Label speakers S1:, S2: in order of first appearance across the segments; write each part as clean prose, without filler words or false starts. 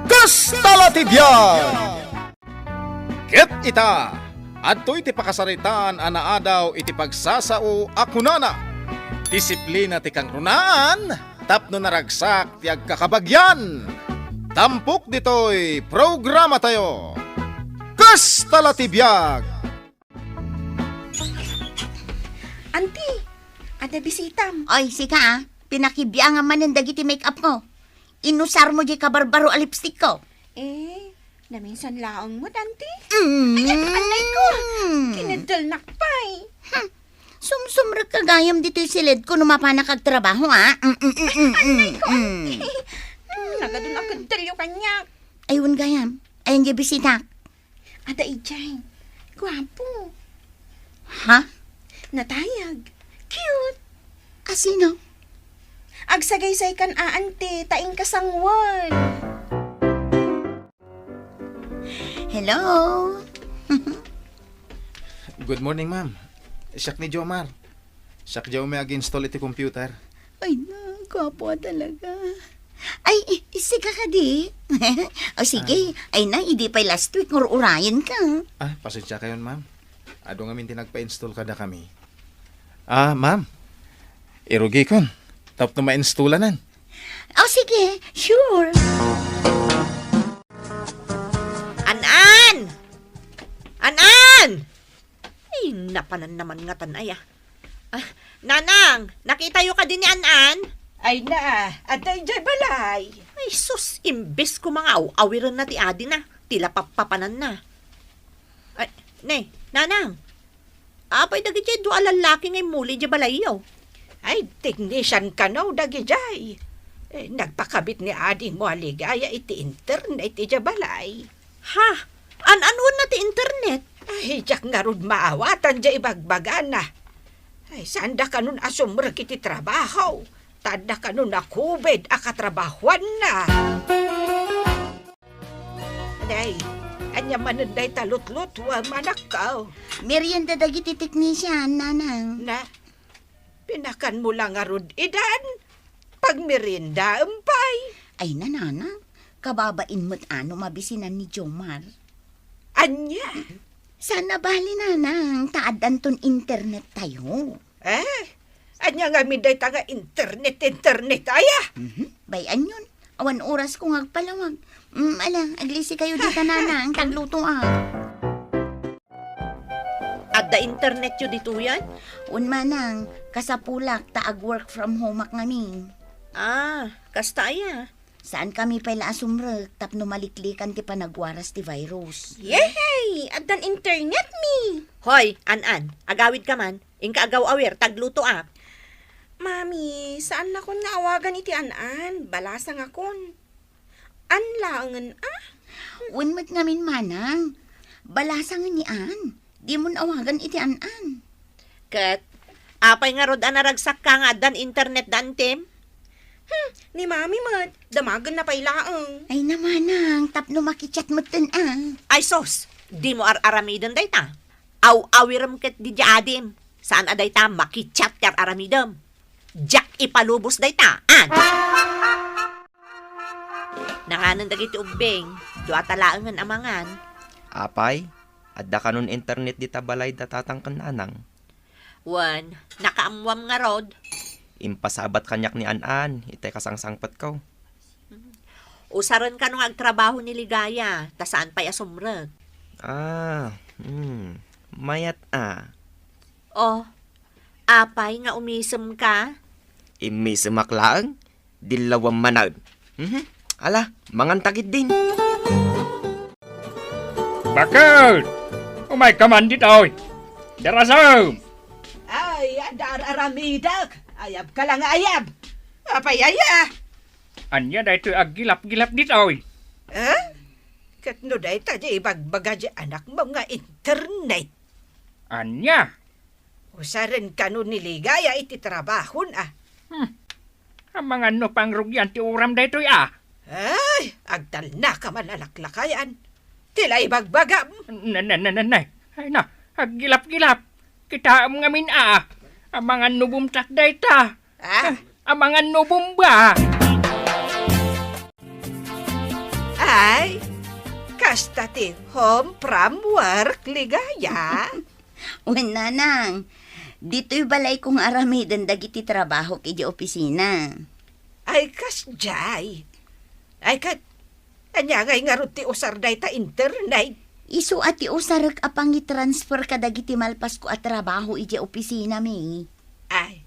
S1: Kastala ti biyag! Ket ita, adto iti pakasaritaan anaadaw iti pagsasao akunana. Disiplina ti kang runaan, tapno naragsak ti agkakabagyan. Tampok ditoy programa tayo. Kastala ti biyag!
S2: Auntie, ada bisitam.
S3: Oy, sika pinakibiyang man ng dagiti make-up ko. Inusar mo di kabarbaro a lipstick ko.
S2: Naminsan laong mo, auntie.
S3: Ayan,
S2: Anay ko, kinadal nakpay.
S3: Sumsumrag kagayam dito yung silid ko numapana kagtrabaho,
S2: Nagadun ako dalyo kanya.
S3: Ayun gayam, ayun di bisita.
S2: Ada ijay, gwapo,
S3: Ha?
S2: natayag, cute.
S3: Asino?
S2: Agsagaysay kan auntie, taing kasangwan.
S3: Hello?
S1: Good morning, ma'am. Siyak ni Jomar. Siyak daw may ag-install iti computer.
S3: Ay na, gwapo talaga. Ay, sika ka di. O sige, ay na, hindi pa last week urayan ka.
S1: Pasensya kayon, ma'am. Ado nga minti nagpa-install kada kami. Ma'am. Irugi kon. Tap na ma-installanan.
S3: O sige, sure.
S4: Anan! Anan! Ay, napanan naman nga tanay Nanang, nakita yo ka din ni Anan?
S2: Ay na, aday jay balay.
S4: Ay, sus, imbes ko mga awiran na ti adi na. Tila papapanan na. Ay, Nanang. Apay dagi jay do alalaki ngay muli jay balayaw.
S2: Ay, technician ka no, dagi jay. Nagpakabit ni adi mo aligaya iti internet iti balay.
S4: Ha? An-anuan na ti internet?
S2: Ay, jak nga rod maawatan jay ibagbagan na. Ay, sanda ka nun asumrag iti trabaho. Tada ka nun nakubed akatrabahuan na. Day, anya manunday talutlut wa manakaw.
S3: Merienda dagiti technician, nanang.
S2: Na, pinakan mo lang nga rod idan. Pag merinda, umpay.
S3: Ay na, nanang. Kababain mo't mabisinan ni Jomar.
S2: Anya?
S3: Sana bali, nanang. Taadan ton internet tayo.
S2: Anya nga miday taga internet aya.
S3: Bayan yun. Awan oras kong agpalawag. Aglisi kayo dito, nanang. Tagluto
S4: Adda internet yo dito yan?
S3: Manang, kasapulak, taag work from home ngamin.
S4: Kasta
S3: Saan kami pala asumrag, tapno maliklikan ti panagwaras ti virus.
S2: Yay! Adan internet mi.
S4: Hoy, Anan, agawid ka man. Ingka agaw-awir, tagluto
S2: Mami, saan na kon nga awagan iti anan? Balasang akon. Anlangan
S3: Unmat ngamin manang, balasangan ni An. Di mo awagan iti anan.
S4: Kat, apay nga rod anaragsak ka nga dan internet dantem?
S2: Ni mami mat, damagan na pailaang.
S3: Ay namanang, tapno makichat mo
S4: Ay sos, di mo aramidon day ta. Aw-awiram kat di adim. Saan aday ta makichat kar aramidam. Jack ipalubos day ta. Nanganan dagiti ubeng, duwa talaangan amangan.
S5: Apay, adda kanon internet di tabalay datatang kananang.
S4: Wan, nakaamwam nga rod.
S5: Impasabat kanyak ni Anan, itay kasangsangpat ko.
S4: Usaran ka nung agtrabaho ni Ligaya, ta saan pa'y asumrag.
S5: Mayat
S4: Oh, apay nga umisem ka?
S5: Imisumaklaan, dilawang manag. Ala, mangantagid din.
S6: Bakit? Umay kamandit oy. Darasam.
S2: Ay, adar aramidak. Ayab ka lang ayab. Apayaya.
S6: Anya da ito agilap-gilap dit oy.
S2: Katno day ta di ibagbaga di anak mo nga internet.
S6: Anya?
S2: Usarin ka nun niligaya iti trabahon
S6: Ang mga no pang rugyan ti uram da ito
S2: Ay, agtal na ka man alaklakayan. Tila ibagbaga.
S6: Nanay. Ay na, agilap-gilap. Kita am ngamin Ang mga nubumtak da ita. Ang mga nubumba.
S2: Ay, kasta ti home from work, ligaya.
S3: Wen nanang, dito'y balay kong aramidan dagiti trabaho kiti opisina.
S2: Ay, kasjay. Ay, anya ngay nga ron ti usar day ta internet.
S3: Isu ati usarak apang i-transfer ka dagiti malpas ko at trabaho iti opisina mi.
S2: Ay,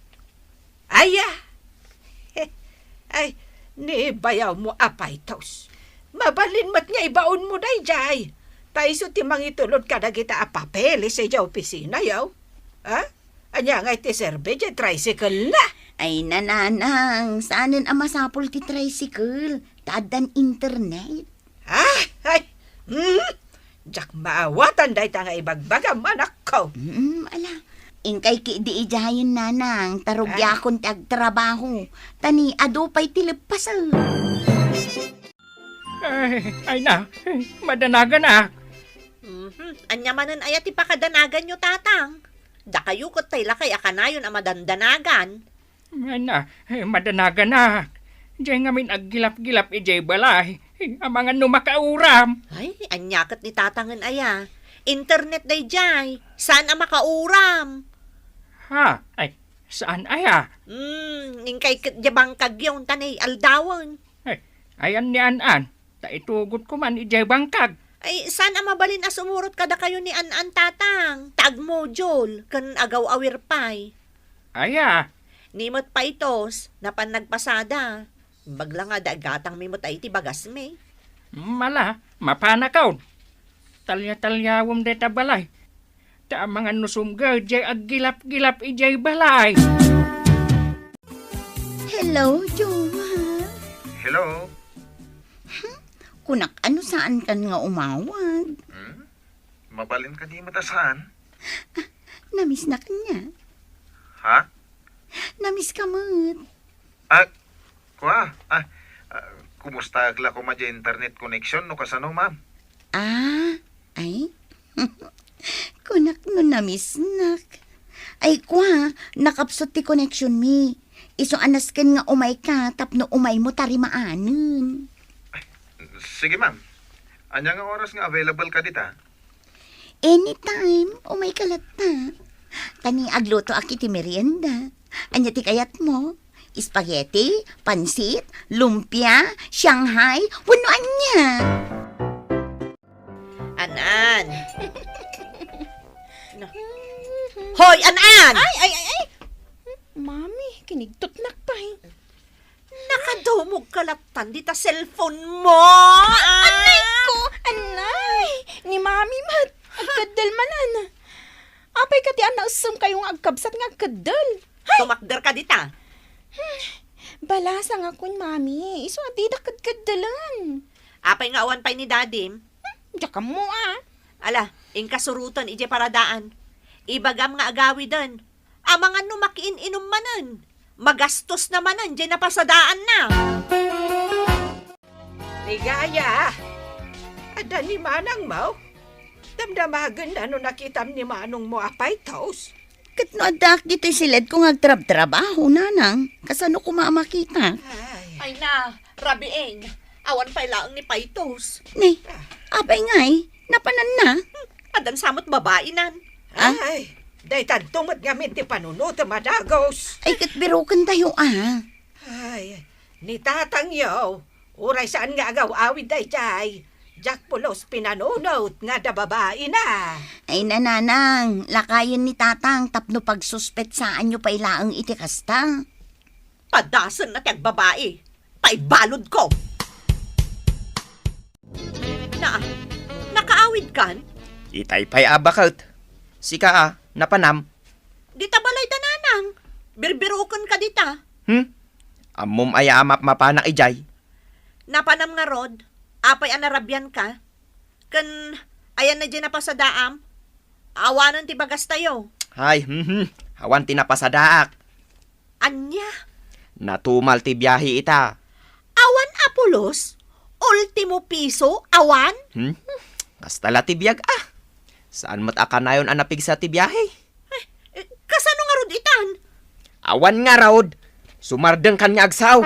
S2: ay, ni bayaw mo apay tos. Mabalin mat nga ibaon mo day jay. Taiso ti mangitulod ka dagita a papeles sa iya opisina yaw. Ha? Anya nga iti serbe di tricycle na.
S3: Ay nananang, saanan ang masapol ti tricycle? Tadan internet.
S2: Ay, jak maawatan day ta nga ibagbaga manak ko.
S3: Ala. Ingkay ki di ijayan nanang, tarugyakon ti agtrabaho. Tani, ado pa'y tilipasal.
S6: Ay na, madanaga na.
S4: Anya manan ayat ipakadanagan nyo, tatang. Da kayo ko tayo lakay akanayon ang madandanagan.
S6: Ay na, madanaga na. Diyan ngamin aggilap-gilap ijay balay. Ang mga numakauram.
S4: Ay, anyakat ni tatangan aya. Internet day jay. Saan ang makauram?
S6: Ha? Ay, saan aya?
S4: Ningkay jabang kagyaw tanay aldawan.
S6: Ayan ni An-An. Taitugot ko man ijay bangkag.
S4: Ay, saan ang mabalin as umurot kada kayo ni An-An, tatang? Tag mo, Jol. Kan agaw awir pay.
S6: Aya.
S4: Nimot pa itos, napan nagpasada. Bagla nga dagatang mimot ay tibagas me.
S6: Mala, mapanakaw. Talya-talyawom deta balay. Ta mga nusumga jay aggilap-gilap ijay balay.
S3: Hello, Joma.
S1: Hello?
S3: Kunak, ano saan kan nga umawag?
S1: Mabalin ka di matasaan?
S3: Namiss na kanya.
S1: Ha?
S3: Namiss ka mat.
S1: Kumusta agla ko madya internet connection no kasano, ma'am?
S3: Ay. Kunak no namiss nak. Ay kwa, nakapsot ti connection mi. Iso anas ken nga umay ka, tapno umay mo tarimaanen.
S1: Sige, ma'am. Anya nga oras nga available ka dita?
S3: Anytime, umay kalat na. Tani agluto aki ti merienda. Anya ti kayat mo? Spaghetti, pansit, lumpia, Shanghai, wano anya.
S4: An-An! Hoy, An-An!
S7: Ay! Mami, kinigtot na pa eh.
S4: Nakadumog kalatan dita cellphone mo!
S7: Anay ko! Anay! Ni Mami mat, agkadal manan. Apay ka ti anausam kayong agkabsat nga agkadal.
S4: Tumakder ka dita.
S7: Balasa nga kun Mami, iso adi da kadkadalan.
S4: Apay nga awan pay ni Dadim.
S7: Diya ka mo
S4: Ala, ingkasurutan ije paradaan. Ibagam nga agawi dan. Ang mga numakiin inom manan. Magastos na manan, dyan napasadaan na.
S2: Ligaya. Ada ni manang mo? Damdamagan na no nakitam ni manong mo apay tos.
S3: Kat no adak dito'y silid kong agtrab-trabaho, nanang. Kasano ko maamakita?
S4: Ay na, rabiing. Awan pa'y laang ni Paitos.
S3: Ni, apay ngay, napanan na.
S4: Adan samot babae nan.
S2: Ay, day tantumot nga minti panunot madagos.
S3: Ay, katbirukan tayo
S2: Ay, ni tatang yaw. Uray saan nga agaw awid day jay. Jack pulos pinanunot nga da babae na.
S3: Ay, nananang, lakayan ni tatang tapno pagsuspet saan nyo pailaang itikasta.
S4: Padasan na tiyag babae. Paibalod ko. Nakaawid kan?
S5: Itay pa'y abakalt. Sika napanam.
S4: Dita balay dananang. Birbirukan ka dita.
S5: Amom ay amap mapanak ijay.
S4: Napanam nga rod. Apay anarabyan ka. Kan ayan na dyan na pa sa daam. Awanan ti bagas tayo.
S5: Hay, hawan tinapasadaak.
S4: Anya?
S5: Natumal ti biyahe ita.
S4: Awan Apolos? Ultimo piso? Awan?
S5: Kastala ti biyag Saan mat akanayon anapig sa ti biyahe?
S4: Kasano nga rod itan?
S5: Awan nga raod. Sumardeng kan nga agsaw.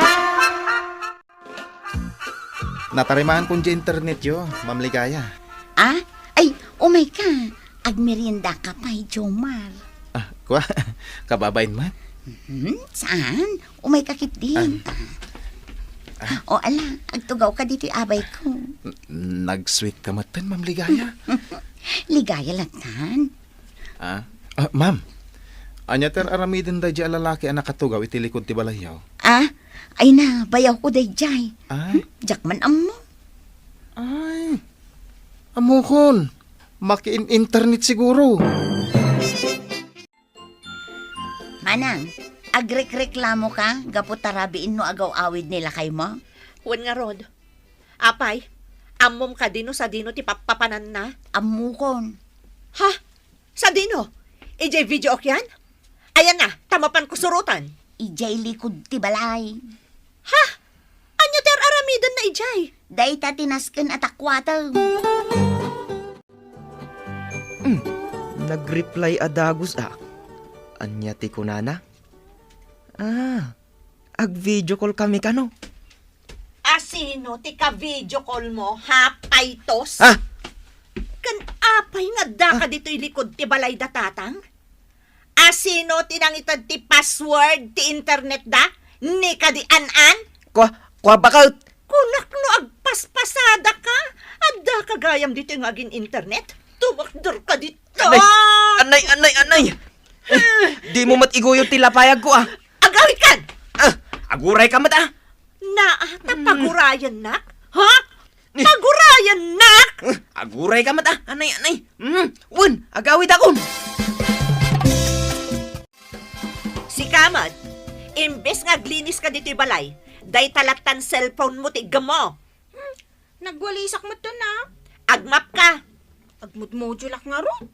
S1: Natarimahan kong di internet yo, Ma'am Ligaya.
S3: Ah? Ay, umay ka. Agmerienda ka pa, Jomar.
S1: Kwa, kababain man.
S3: Saan? Umay kakit din. O ala, agtugaw ka dito abay ko.
S1: Nag-sweet ka matan, Ma'am Ligaya.
S3: Ligaya latan.
S1: Ma'am, anya ter aramidin da di lalaki ang nakatugaw iti likod ti balayaw.
S3: Ay na, bayaw ko day jay.
S1: Ay,
S3: Jakman ammo.
S1: ay. Amukon, maki-internet siguro.
S3: Manang, agrek-reklamo ka, gapo tarabiin no agaw awid nila kay mo.
S4: Wan nga rod. Apay, amom ka dino sa dino ti papapanan na.
S3: Amukon.
S4: Ha? Sa dino? EJ video ok yan? Ayan na, tamapan ko surutan.
S3: Ijay likod ti balay.
S4: Ha? Anya ter aramidan na ijay?
S3: Day ta tinasken at akwata.
S5: Nag-reply adagos Anya ti kunana? Ag-video call kami kano?
S4: Asino ti ka video call mo, ha, paitos?
S5: Ha?
S4: Kan apay nga da ka dito ilikod ti balay da tatang? Asino ti nang itad ti password ti internet da? Ni ka di an-an?
S5: Kwa bakal?
S4: Kunak no agpaspasada ka? Adda ka gayam dito yung agin internet? Tumakdor ka dito!
S5: Anay! Di mo matiguyod ti lapayag ko
S4: Agawit kan!
S5: Aguray ka mat
S4: Tapagurayan nak? Ha? Pagurayan nak?
S5: Aguray ka mat Anay! Wan, agawid akon!
S4: Si Kamad, imbes nga glinis ka dito balay, day talatan cellphone mo ti gamo.
S7: Nagwalisak mo to na.
S4: Agmap ka.
S7: Agmud-modulak nga ron.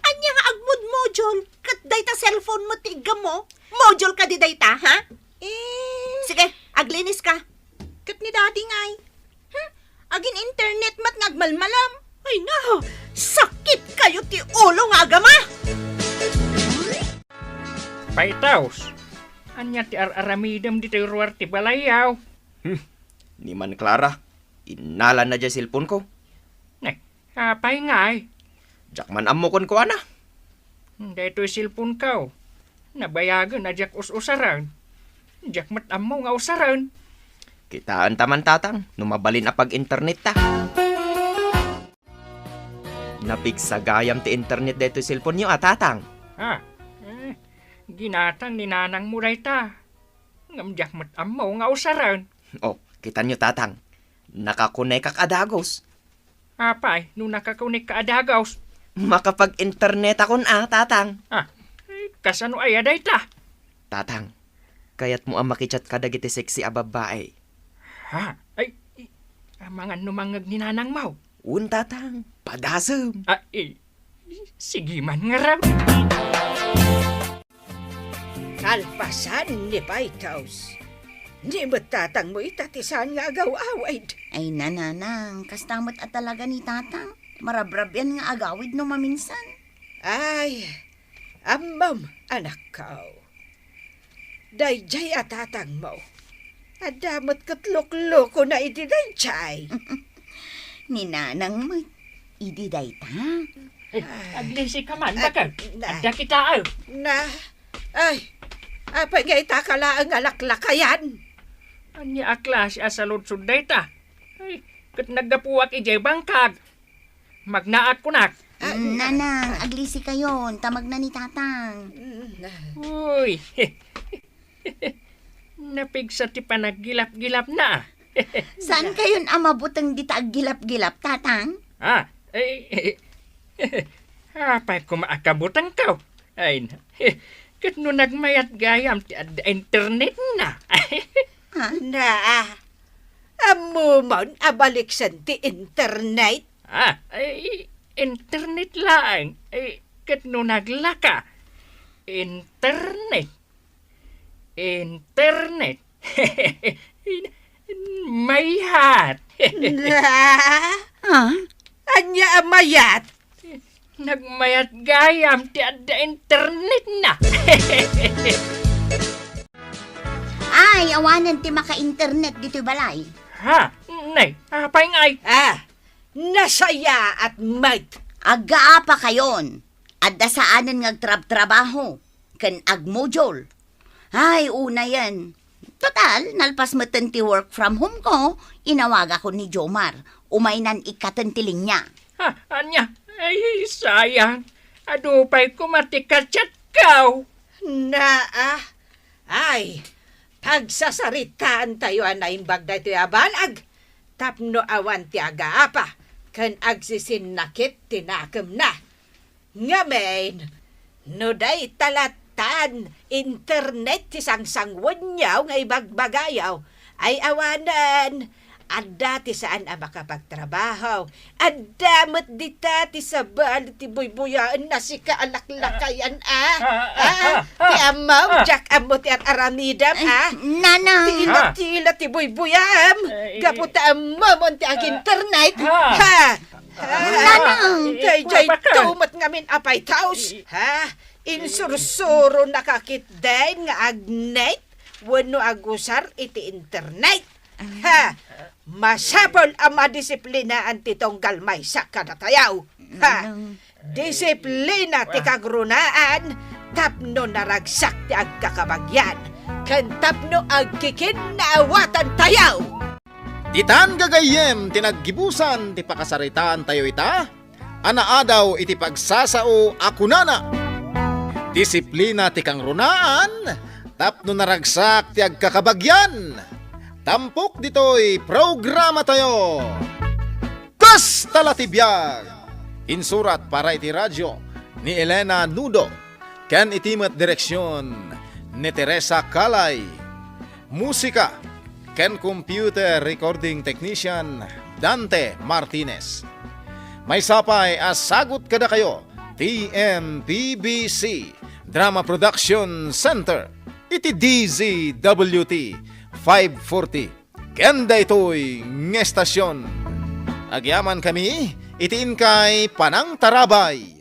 S4: Anya nga agmud module, kat day ta cellphone mo ti gamo. Module ka di day ta, ha? Sige, aglinis ka.
S7: Kat ni dati ngay. Agin internet mat ngagmalmalam.
S4: Ay na, sakit kayo ti ulo nga agama.
S6: Paitaos, anya ti aramidam dito ruwar ti balayaw.
S5: Ni man Clara, inalan na dyan silpon ko.
S6: Apay nga ay.
S5: Jakman amokon ko ana.
S6: Dito silpon ka. Nabayagan na jak us-usaran. Jak matam mo nga usaran.
S5: Kitaan taman tatang, numabalin na pag-internet ta. Napigsagayam ti internet dito silpon nyo tatang.
S6: Ginatang ni nanang mo ta. Ngamjak matam mo nga usaran.
S5: Kita nyo tatang, nakakonekak adagos.
S6: Apay, nung nakakunik ka adagaws.
S5: Makapag-internet akon tatang.
S6: Kasano ay aday ta?
S5: Tatang, kayat mo ang makichat ka dagiti sexy a babae.
S6: Ay, mga numangag ni nanang mau.
S5: Un tatang, padasem.
S6: Sige man nga raw.
S2: Alpasan ni Paitaws. Di ba't tatang mo itatisan nga agaw-awid?
S3: Ay nananang, kastamot at talaga ni tatang. Marabrab yan nga agawid no maminsan.
S2: Ay, amam, anak ko. Dayjay at tatang mo. Adamot katlok-loko na iti dayjay.
S3: Ni nanang mo, idi day ta.
S6: Aglisi ka man, bakit?
S2: na.
S6: Adda kita ay.
S2: Apay nga itakala ang alaklakayan.
S6: Anya aklas sa lutsud day ta. Ay, kat nagdapuwak ijay bangkag. Magnaat kunak.
S3: Nanang, aglisi kayon, tamag na ni tatang.
S6: Uy, napigsa ti panaggilap-gilap na.
S3: Saan kayon amabutang di gilap-gilap, tatang?
S6: Apay kumaakabutang ka. Ay, kat no nagmayat gayam ti internet na.
S2: Amumon abaliksan ti internet.
S6: Internet lang. Kat no naglaka. Internet. Mayat.
S2: Anya amayat.
S6: Nagmayat gayam ti adda internet na.
S3: Ay, awanan ti maka-internet dito balay.
S6: Nay, apay ngay.
S2: Nasaya at mate.
S3: Agaa pa kayon. Adda saanan ngagtrab-trabaho. Ken agmojol. Ay, una yan. Total, nalpas matenti work from home ko, inawaga ko ni Jomar. Umainan ikatantiling niya.
S6: Anya, ay sayang. Adupay ko matikatsat kaw.
S2: Ay, pagsasaritaan tayo anaimbag na ito yabalag. Tapno awan ti aga pa. Kan agsisin nakit tinakam na. Ngamen, no day talatan internet ti sangsangwan yaw nga ibagbagayaw ay awanan. Adda ti saan ang makapagtrabaho. Adda mo't dita ti sabal ti buybuyaan na si kaalaklakayan Ti amaw, Jack amo ti aramidam
S3: Nanang!
S2: Tila ti buybuyam. Gaputa amamon ti ag internet.
S3: Nanang!
S2: Jay tumat ngamin apay taos. Insursuro nakakitdain nga agnet. Wano agusar iti internet. Masapol ang madisiplinaan titong galmay sa kadatayaw. Disiplina ti kagrunaan, tapno naragsak ti agkakabagyan, kan tapno agkikinnaawatan tayaw.
S1: Titan gagayem tinaggibusan ti pakasaritaan tayo ita, anaadaw iti pagsasao akunana. Disiplina ti kangrunaan, tapno naragsak ti agkakabagyan. Tampok dito'y programa tayo. Kas talatibiyag. Insurat para iti radyo ni Elena Nudo. Ken itimat direksyon ni Teresa Calay. Musika ken computer recording technician Dante Martinez. May sapay as sagot kada kayo TMPBC Drama Production Center. Iti DZWT 540. Kenda ito'y ngestasyon. Agyaman kami, itiin kay Panang Tarabay.